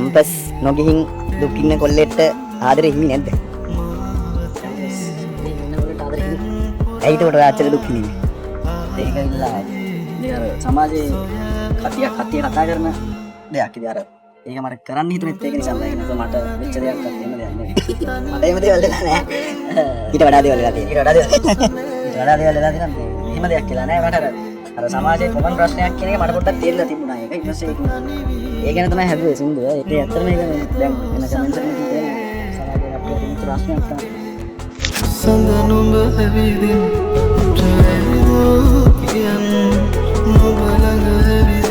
Campus නොගිහින් දුක් ඉන්න කොල්ලෙක්ට ආදරෙ හිමි නැද්ද? ඇයිට උඩ ආච්චර දුක් හිමින්නේ? ඒක ඉල්ලා ඉතින් අර සමාජයේ කට්ටිය කතා කරන දෙයක් ඉතින් අර ඒක මට කරන්න හිතුනෙත් ඒක නිසා නේද මට වෙච්ච දෙයක් එහෙම දෙයක් නෙවෙයි මට එහෙම දේවල් වෙලා නැහැ. ඊට වඩා දේවල් වෙලා තියෙනවා. වෙලා තියෙනවා එහෙම දෙයක් කියලා නෑ මට අර සමාජයේ කොමන් ප්‍රශ්නයක් කියන එක මට පොඩ්ඩක් තේරෙලා තිබුණා ඒක ඊට පස්සේ ඒ ගැන තමයි හැදුවේ සින්දුව ඒක ඇත්තටම ඒක දැන් වෙන කමෙන්ට් එකකින් තියෙන සමාජයේ අපිට තියෙන ප්‍රශ්නයක් තමයි සඳනුඹ ඇවිදින් ජයෝ කියන් නුඹ ළඟ ඇවිදින්